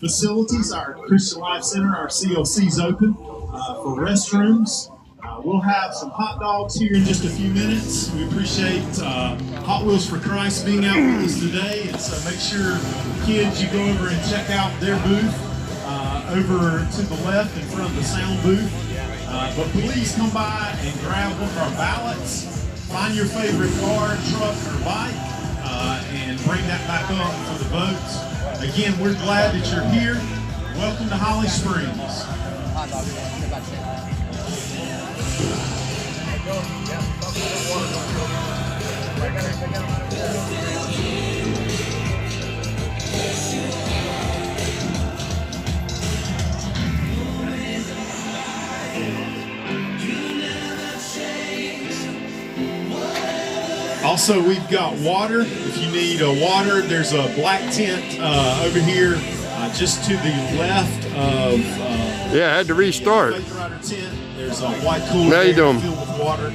facilities. Our Christian Life Center, our CLC is open for restrooms. We'll have some hot dogs here in just a few minutes. We appreciate Hot Wheels for Christ being out with us today. And so make sure, kids, you go over and check out their booth over to the left in front of the sound booth. But please come by and grab one of our ballots. Find your favorite car, truck, or bike, and bring that back up for the votes. Again, we're glad that you're here. Welcome to Holly Springs. Also, we've got water. If you need water, there's a black tent over here just to the left of yeah, I had to restart. There's a white cooler filled with water.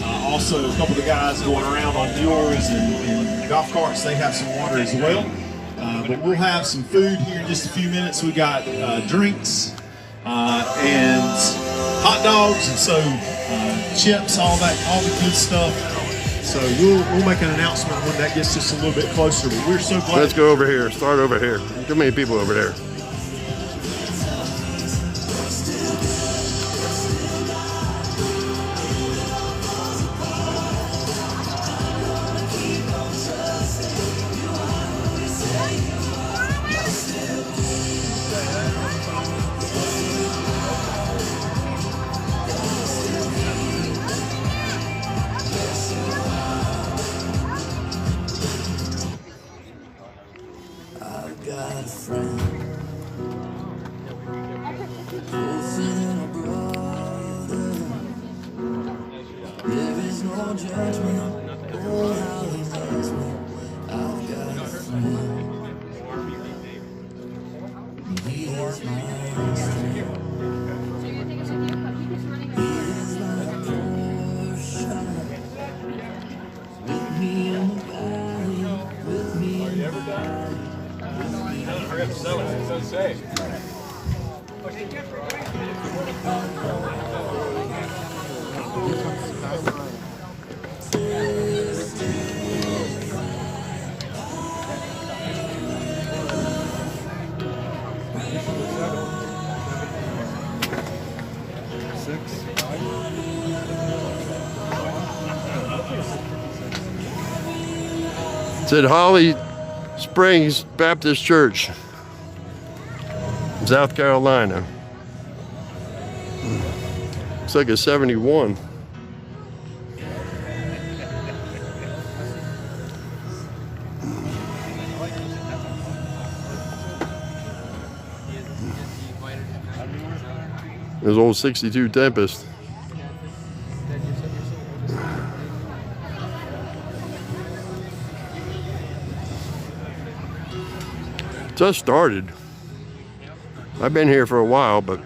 Also, a couple of the guys going around on mules and golf carts, they have some water as well. But we'll have some food here in just a few minutes. We got drinks and hot dogs, and so chips, all the good stuff. So we'll make an announcement when that gets just a little bit closer. But we're so glad. Let's go over here. Start over here. Too many people over there. It's at Holly Springs Baptist Church, South Carolina. Looks like a 71. There's old 62 Tempest. Just started. I've been here for a while, but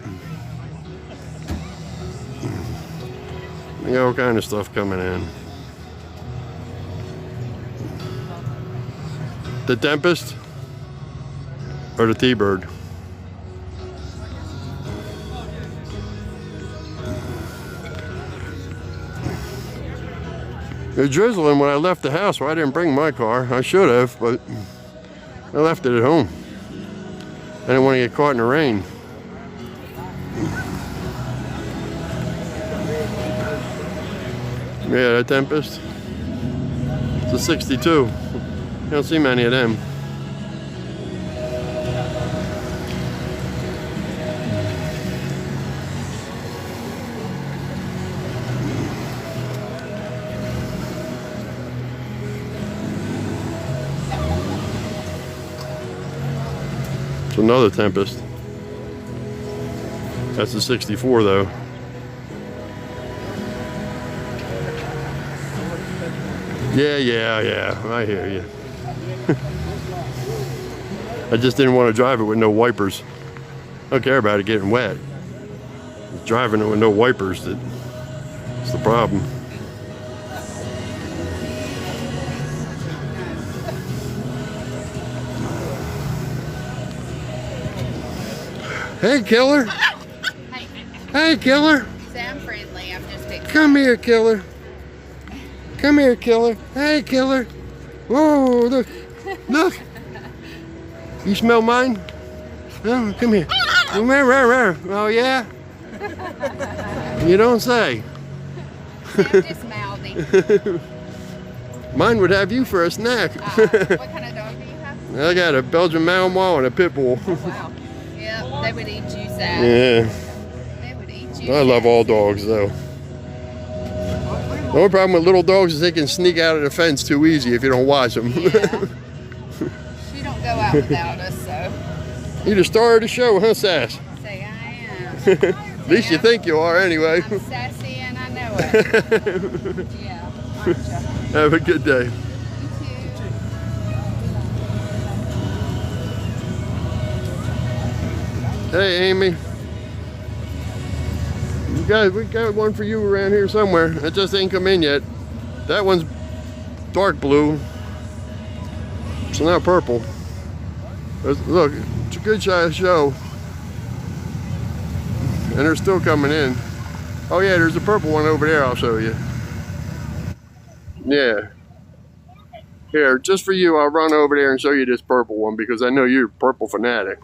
we got all kind of stuff coming in. The Tempest or the T-Bird? It was drizzling when I left the house, so I didn't bring my car. I should have, but I left it at home. I didn't want to get caught in the rain. Yeah, that Tempest. It's a 62. You don't see many of them. Another Tempest. That's a 64 though. Yeah, I hear you. I just didn't want to drive it with no wipers. I don't care about it getting wet. Driving it with no wipers, that's the problem. Hey, Killer. Hey, Hey, Killer. say I'm friendly. I'm just big. Come here, Killer. Come here, Killer. Hey, Killer. Whoa, look. Look. You smell mine? Oh, come here. Oh, yeah? You don't say. Sam just mouthy. Mine would have you for a snack. What kind of dog do you have? I got a Belgian Malinois and a pit bull. Wow. Yep, they would eat you sad. Yeah. They would eat you. I love all dogs, though. The only problem with little dogs is they can sneak out of the fence too easy if you don't watch them. Yeah. She don't go out without us, so You the star of the show, huh, Sass? say I am. At least you think you are, anyway. I'm sassy and I know it. Yeah. Aren't ya? Have a good day. You too. Hey, Amy. You guys, we got one for you around here somewhere. It just ain't come in yet. That one's dark blue. It's not purple. Look, it's a good show. And they're still coming in. Oh yeah, there's a purple one over there I'll show you. Yeah. Here, just for you, I'll run over there and show you this purple one because I know you're a purple fanatic.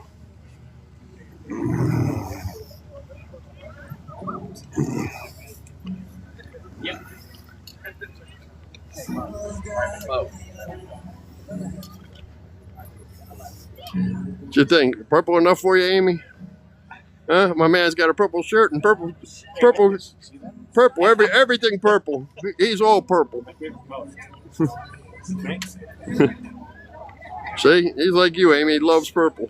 What you think? Purple enough for you, Amy? Huh? My man's got a purple shirt and purple, everything purple. He's all purple. See, he's like you, Amy. He loves purple.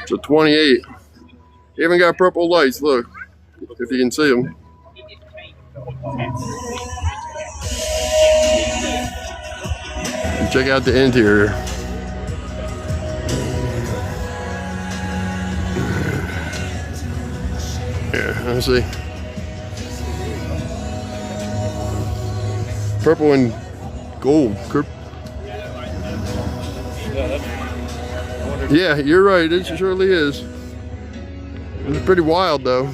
It's a 28. He even got purple lights. Look, if you can see them. And check out the interior. Yeah, let's see. Purple and gold. Yeah, you're right. It surely is. It's pretty wild, though.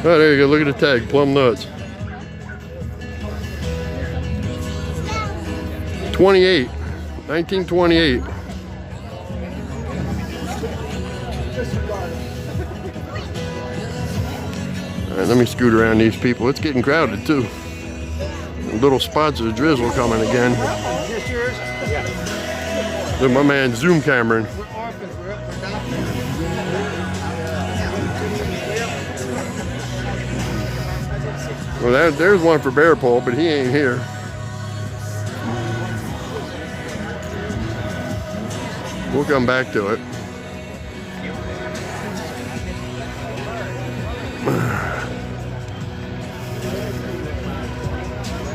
Oh, there you go. Look at the tag. Plum nuts. 28. 1928. All right, let me scoot around these people. It's getting crowded, too. Little spots of drizzle coming again. Look, my man zoom cameraing. Well, there's one for Bear Paw, but he ain't here. We'll come back to it.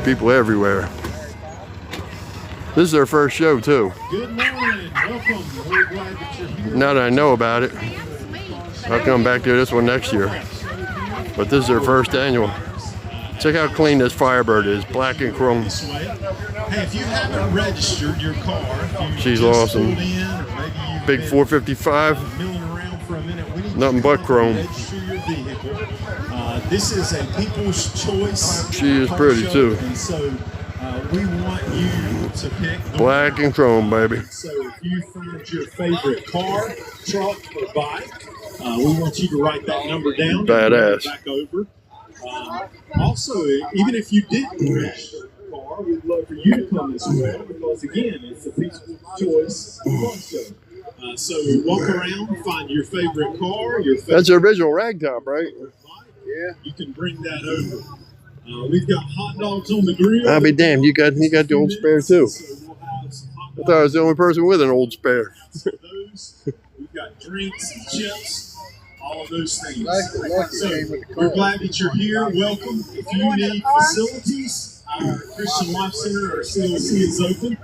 People everywhere. This is our first show, too. Good morning. Welcome. We're glad that you're here. Now that I know about it, I'll come back to this one next year. But this is their first annual. Check how clean this Firebird is, black and chrome. This way. Hey, if you haven't registered your car, if you She's just awesome. pulled in, or maybe you've Big been 455. milling around for a minute, we need Nothing you to but come chrome. Register your vehicle. This is a people's choice. She is car pretty, show, too. And so we want you to pick the Black and chrome, baby. So if you find your favorite car, truck, or bike, we want you to write that number down. Badass. Back over. Also, even if you didn't register a car, we'd love for you to come as well because, again, it's a people's choice car show. So walk around, find your favorite car, your favorite That's the original ragtop, right? bike. Yeah. You can bring that over. We've got hot dogs on the grill. I'll be damned. You got the old spare, too. So we'll have some hot I thought I was the only person with an old spare. those. We've got drinks and chips, all of those things. So we're glad that you're here. Welcome. If you need facilities, our Christian Life Center, our CLC, is open.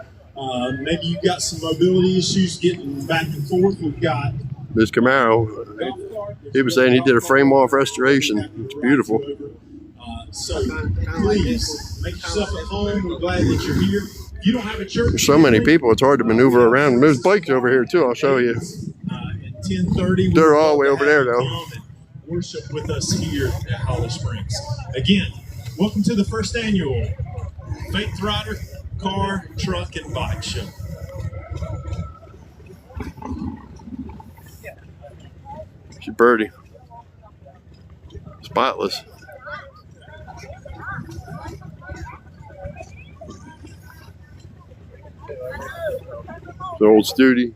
Maybe you've got some mobility issues getting back and forth. We've got This Camaro. golf cart. He was saying he did a frame off restoration. It's beautiful. So please make yourself at home. We're glad that you're here. If you don't have a church, There's so many people, it's hard to maneuver around. There's bikes over here too, I'll show you. At 10:30, They're all the way over there though. Come and worship with us here at Hollow Springs. Again, welcome to the first annual Faith Rider Car, Truck, and Bike Show. She's birdie. Spotless. The old Studi.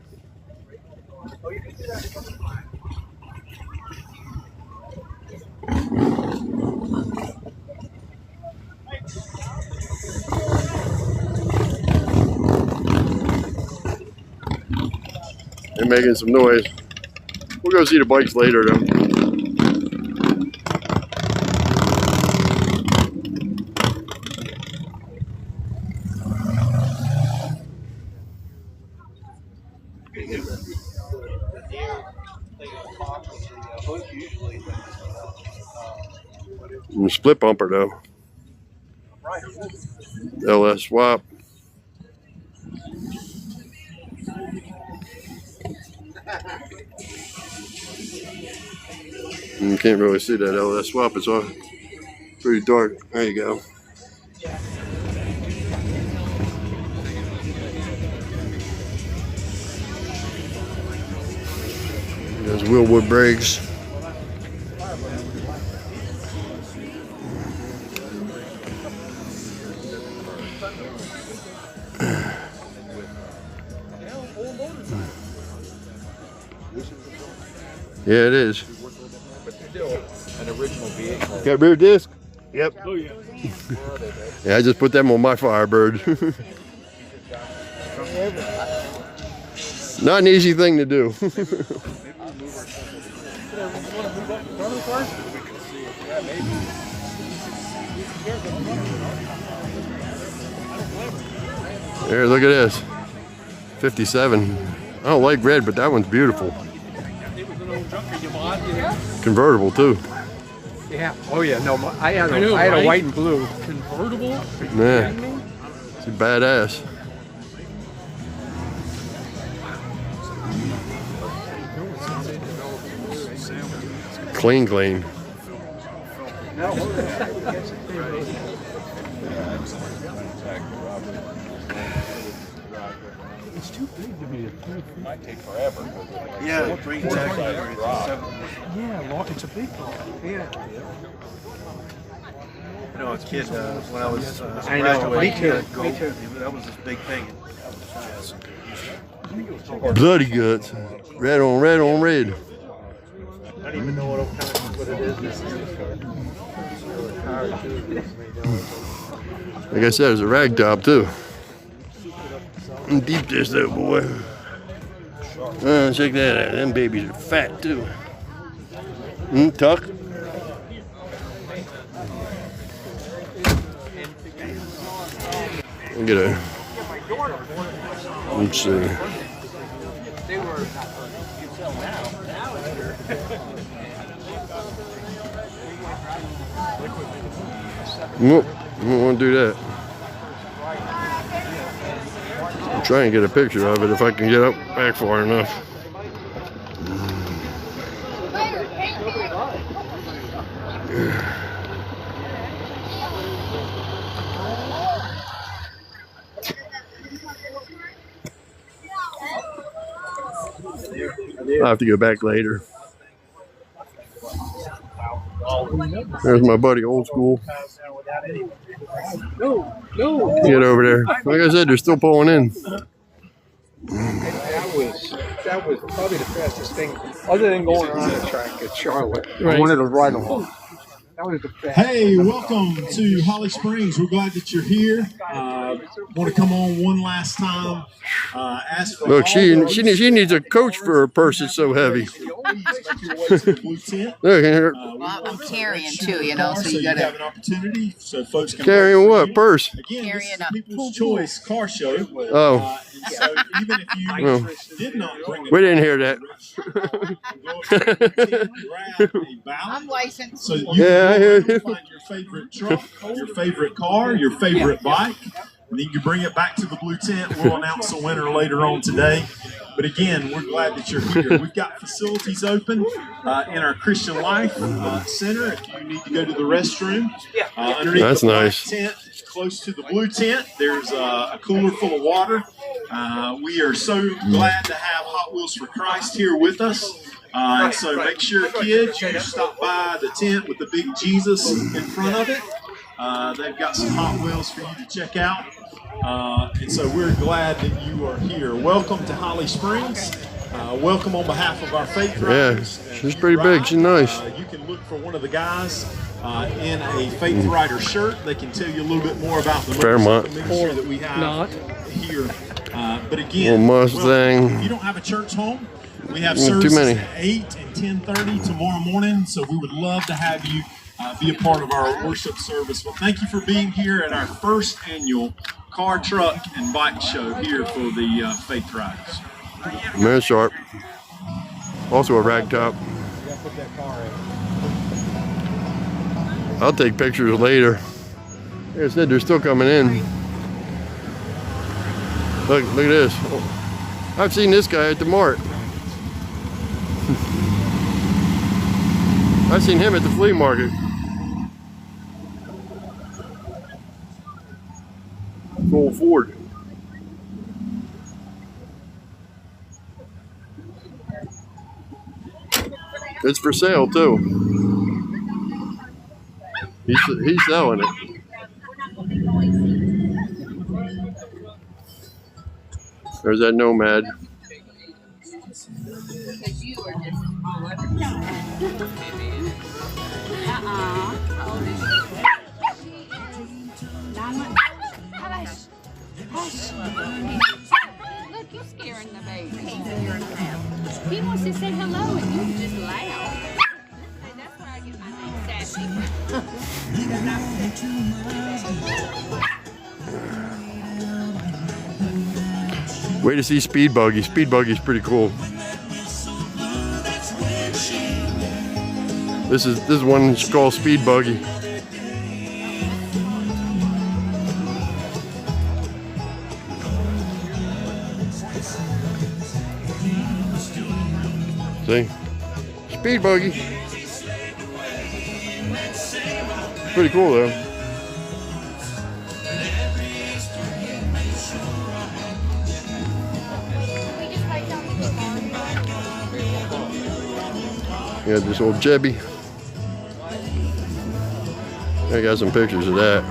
They're making some noise. We'll go see the bikes later though. And the split bumper though. LS swap. You can't really see that LS swap. It's all pretty dark. There you go. There's Willwood brakes. Yeah, it is. An original vehicle. Got rear disc? Yep. Oh, yeah. Yeah, I just put them on my Firebird. Not an easy thing to do. There, look at this. 57. I don't like red, but that one's beautiful. Convertible too. Yeah. Oh yeah. No, I had a white and blue convertible. Yeah. It's a badass. Clean, clean. It's too big to be. It might take forever. Yeah, It's a big car. Yeah. You know, as a kid, when I was I know, me too. That was this big thing. Bloody guts. Red on red on red. I don't even know what it is. Like I said, there's a rag top too. Deep dish though, boy. Check that out. Them babies are fat too. Tuck. Look at her. Let's see. Nope, I don't want to do that. I'll try and get a picture of it if I can get up back far enough. I'll have to go back later. There's my buddy Old School. Get over there. Like I said, they're still pulling in. That was probably the fastest thing, other than going around the track at Charlotte. I wanted to ride along. That was the best. Hey, welcome to Holly Springs. We're glad that you're here. Want to come on one last time. Ask for Look, all she those- needs a coach for her purse. It's so heavy. Please make your way to the blue tent. Look at her We Well, I'm want to carrying register too, your you know, car so you gotta- have an opportunity so folks can carrying vote for what you. purse? Again, this Carrying is a People's Choice Car Show. Oh, And so even if you Well, did not bring a we didn't hear that. go up to the tent, grab a ballot. I'm licensed. So you Yeah, I can hear go you. find your favorite truck, your favorite car, your favorite bike, and then you can bring it back to the blue tent. We'll announce the winner later on today. But again, we're glad that you're here. We've got facilities open in our Christian Life Center. If you need to go to the restroom, underneath That's the black nice. tent, close to the blue tent, there's a cooler full of water. We are so glad to have Hot Wheels for Christ here with us. And so make sure, kids, you stop by the tent with the big Jesus in front of it. They've got some Hot Wheels for you to check out. And so we're glad that you are here. Welcome to Holly Springs. Welcome on behalf of our faith riders. Yeah, As she's you pretty big. ride, She's nice. You can look for one of the guys in a faith rider shirt. They can tell you a little bit more about the Fairmont. motorcycle ministry that we have here. But Little again, Mustang. if you don't have a church home, we have Too services many. at 8 and 10:30 tomorrow morning. So we would love to have you be a part of our worship service. Well, thank you for being here at our first annual car, truck, and bike show here for the Faith Riders. Man Sharp. Also a rag top. I'll take pictures later. Like I said, they're still coming in. Look at this. I've seen this guy at the mart. I've seen him at the flea market. Old Ford. It's for sale too. He's selling it. There's that Nomad. Hush. Hush. Look, you're scaring the baby. He wants to say hello and you're just loud. That's where I get my name, Sassy. Way to see Speed Buggy. Speed Buggy's pretty cool. This is one called Speed Buggy. See? Speed Buggy. Pretty cool though. Yeah, this old Jebby. I got some pictures of that.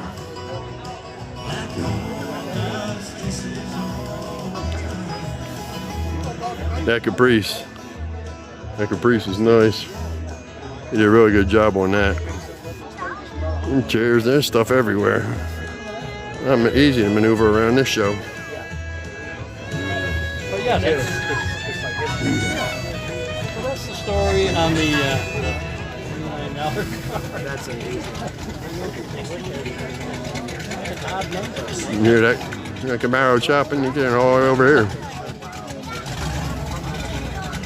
That Caprice. That Caprice is nice. He did a really good job on that. And chairs, there's stuff everywhere. I'm easy to maneuver around this show. But yeah, that's the story. And on the $1 million car, that's amazing. Odd numbers. You hear that Camaro chopping? You get it all the way over here.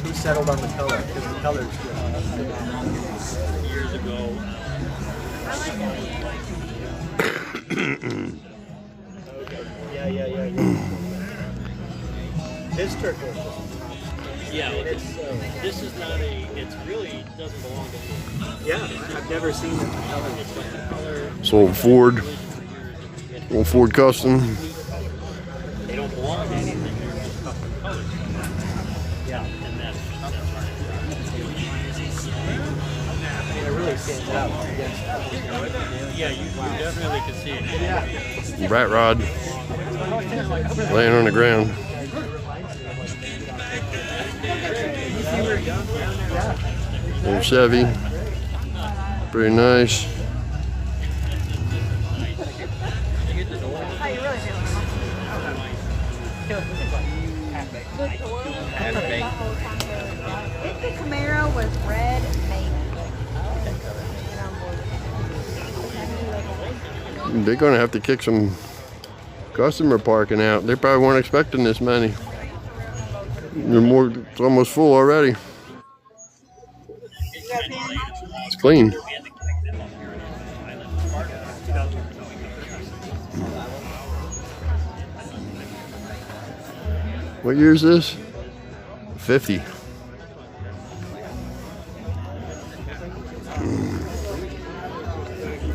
Who settled on the color? Because the color's years ago. Yeah. This turquoise. Yeah, this is not a. It really doesn't belong to me. Yeah, I've never seen the color. It's like the color. It's old Ford. Old Ford Custom. They don't belong to anything. They're just custom colors. Yeah, and that's right. It really stands out. Yeah, you definitely can see it. Yeah. Rat rod. Laying on the ground. Old Chevy. Pretty nice. How you really doing? If the Camaro was red, maybe. They're gonna have to kick some customer parking out. They probably weren't expecting this many. It's almost full already. It's clean. What year is this? 50.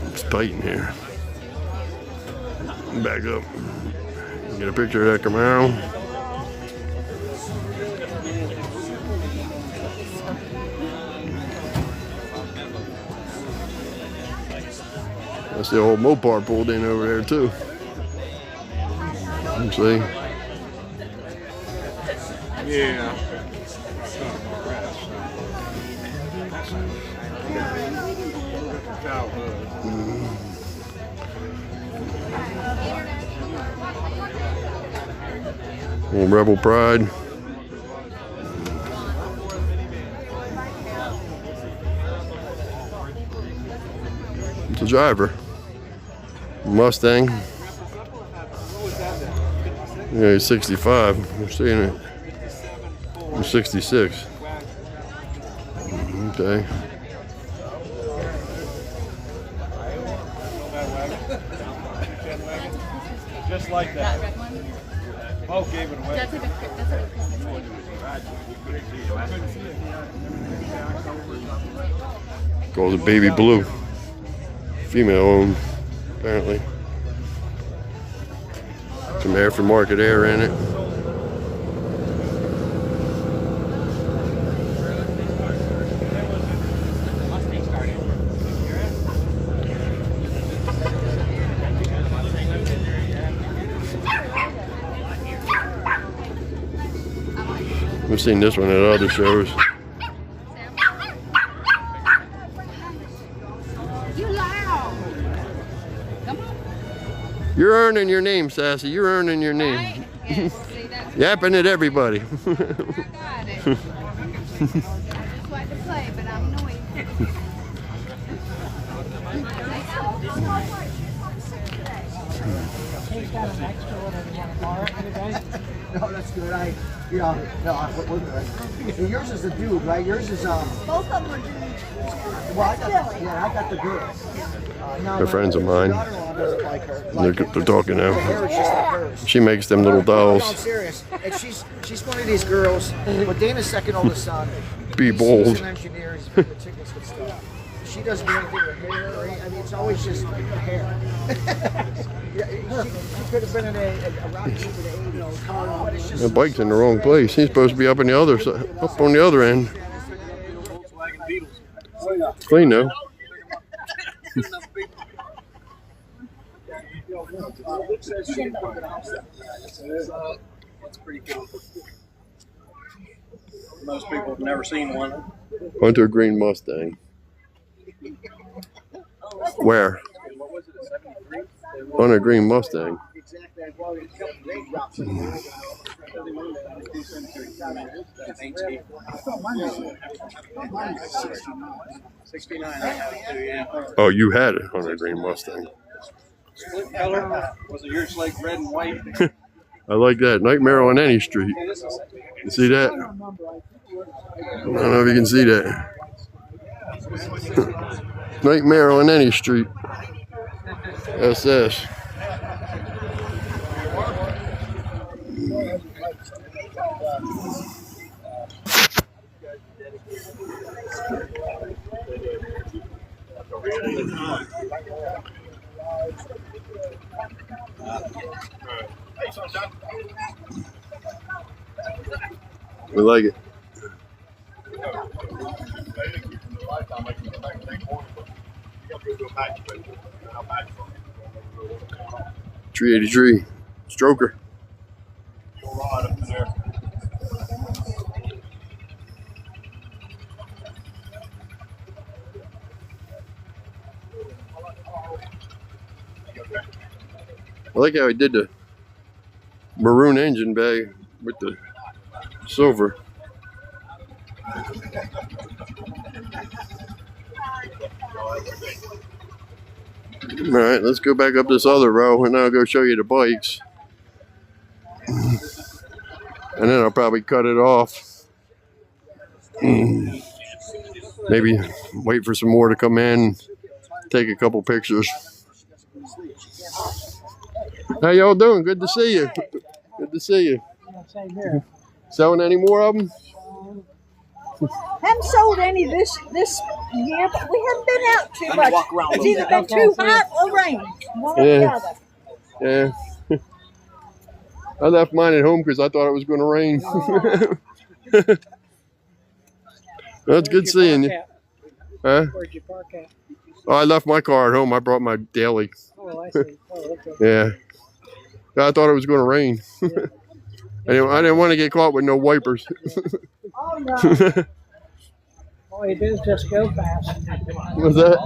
It's tight in here. Back up. Get a picture of that Camaro. That's the old Mopar pulled in over there too. You see? Yeah. Old Rebel Pride. It's a driver. Mustang. Yeah, he's 65. We're seeing it. He's 66. Okay. Just like that. Bo gave it away. Calls it Baby Blue. Female owned, apparently. Some aftermarket air in it. We've seen this one at other shows. You loud. Come on. You're earning your name, Sassy. You're earning your name. Right? Yes, see, that's Yapping at everybody. I got it. I just like to play, but I'm annoying. No, that's good. We're good. And yours is the dude, right? Yours is Both of them are doing. Well, I got the girl. They're friends of mine. Doesn't like her. They're talking Her hair now. is just like hers. She makes them little No, I'm dolls. serious. And she's one of these girls. But Dana's second oldest son. Be He's bold. an engineer. He's been with tickets and stuff. She doesn't do anything with hair. Or I mean, it's always just hair. Yeah, she could have been in a rock group in the 80s. But it's just The bike's in the wrong place. He's supposed to be up on the other side, up on the other end. It's clean though. That's pretty cool. Most people have never seen one. Hunter Green Mustang. Where? What was it, a 73? Hunter Green Mustang. exactly. Well, there's a couple great drops in there. 69, I have it too, yeah. Oh, you had a Hunter Green Mustang. Split color, was it yours like red and white? I like that. Nightmare on any street. You see that? I don't know if you can see that. Nightmare on any street. SS. We like it. 383 stroker. I like how he did the maroon engine bag with the silver. All right, let's go back up this other row and I'll go show you the bikes. And then I'll probably cut it off. Maybe wait for some more to come in, take a couple pictures. How y'all doing? Good to see you. Good to see you. Same here. Selling any more of them? Haven't sold any this year, but we haven't been out too much. It's either been too hot or rain. One or the Yeah. other. Yeah. I left mine at home because I thought it was going to rain. That's good seeing you. Huh? Where'd you park at? Oh, I left my car at home. I brought my daily. Oh, I see. Oh, okay. Yeah. I thought it was going to rain. I didn't want to get caught with no wipers. Oh, no. All you do is just go fast. What's that?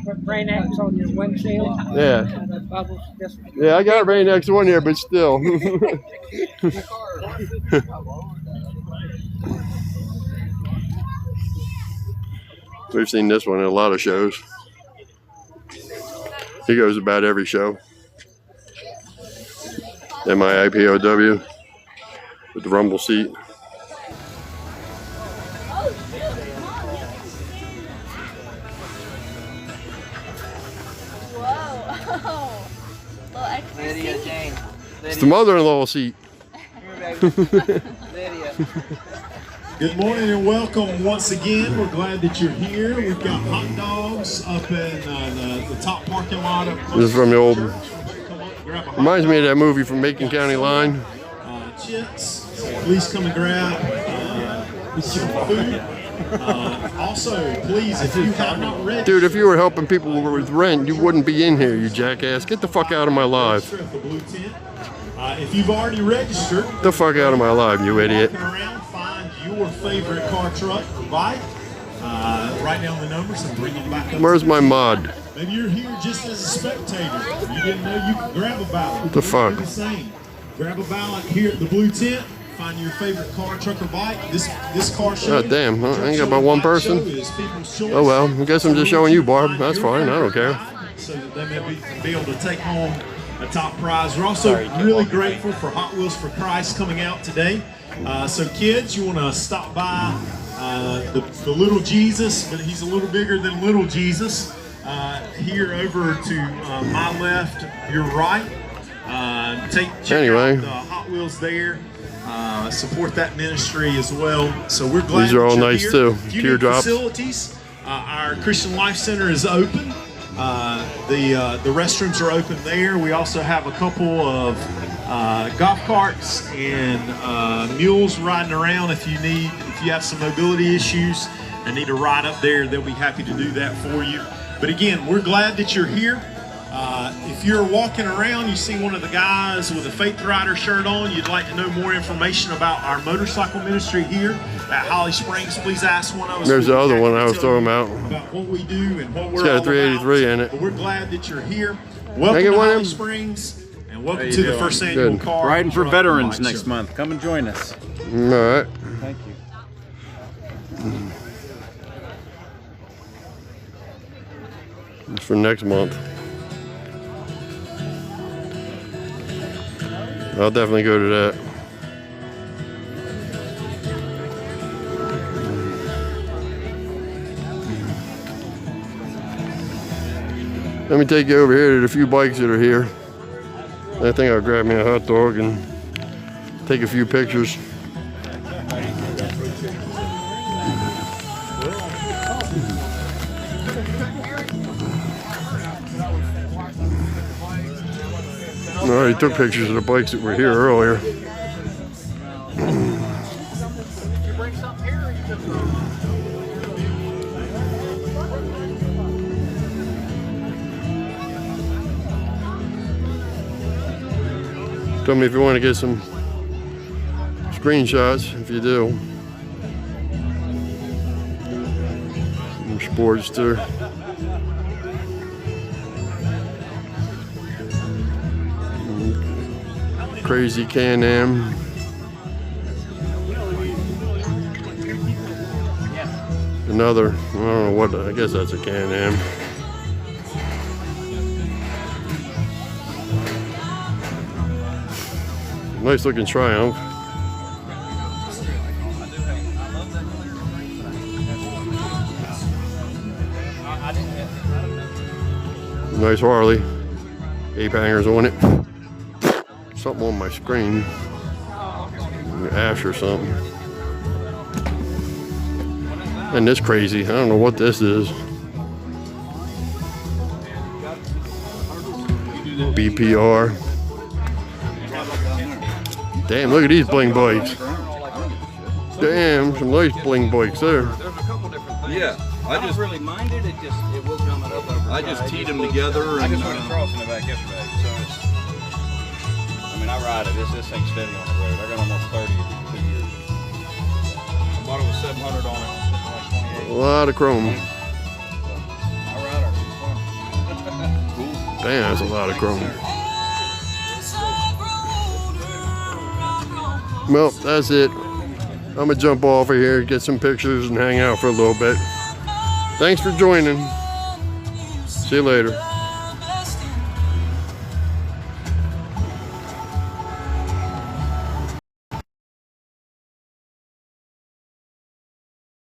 Put Rain X on your windshield. Yeah. And the bubbles just... Yeah, I got Rain X on here, but still. We've seen this one in a lot of shows. He goes about every show. MIIPOW with the rumble seat. Whoa. Little extra Lydia seat. Jane. It's the mother-in-law seat. Lydia. Good morning and welcome once again. We're glad that you're here. We've got hot dogs up in the top parking lot of This is from the old. Come on, grab a hot Reminds me of that movie from Macon County Line. chips. Please come and grab some food. Also, please, if you have not read, Dude, if you were helping people with rent, you wouldn't be in here, you jackass. Get the fuck out of my live. the blue tent. If you've already registered, Get the fuck out of my live, you idiot. walking around, find your favorite car, truck, or bike. Write down the numbers and bring them back up. Where's my mod? Maybe you're here just as a spectator. You didn't know you could grab a ballot. What the fuck? Do the same. Grab a ballot here at the blue tent. Find your favorite car, truck, or bike. This car show. God damn, I ain't got but one person. Oh well, I guess I'm just showing you, Barb. That's fine, I don't care. So that they may be able to take home a top prize. We're also really grateful for Hot Wheels for Christ coming out today. So kids, you want to stop by the little Jesus, but he's a little bigger than little Jesus. Here over to my left, your right. Check Anyway. out the Hot Wheels there. Support that ministry as well. So we're glad These are that all you're nice here. too. If you need Teardrops. facilities, our Christian Life Center is open. The restrooms are open there. We also have a couple of golf carts and mules riding around. If you have some mobility issues and need a ride up there, they'll be happy to do that for you. But again, we're glad that you're here. If you're walking around, you see one of the guys with a Faith Rider shirt on, you'd like to know more information about our motorcycle ministry here at Holly Springs, please ask one of us. There's the We'll be other one happy I to was tell talking you about. what we do and what we're It's got a all 383 about. in it. But we're glad that you're here. I Welcome get to one of Holly them? Springs and welcome How to you the doing? first annual Good. car. Riding for truck, veterans and bike next show. month. Come and join us. Alright. Thank you. It's for next month. I'll definitely go to that. Let me take you over here to the few bikes that are here. I think I'll grab me a hot dog and take a few pictures. I already took pictures of the bikes that were here earlier. Tell me if you want to get some screenshots, if you do. Some Sportster. crazy Can-Am. Another, I don't know what, I guess that's a Can-Am. Nice looking Triumph. Nice Harley. 8 hangers on it. Something on my screen. Ash or something. And this crazy. I don't know what this is. BPR. Damn, look at these bling bikes. Damn, some nice bling bikes there. Yeah, I don't really mind it. It will come up. I just teed them together. I And, just went across in the back yesterday, so it's. I mean, I ride it. This thing's steady on the road. I got almost 30 in 2 years. I bought it with 700 on it. Like 28. A lot of chrome. I ride her. She's fun. Damn, that's a lot of chrome. Well, that's it. I'm gonna jump off of here, get some pictures, and hang out for a little bit. Thanks for joining. See you later.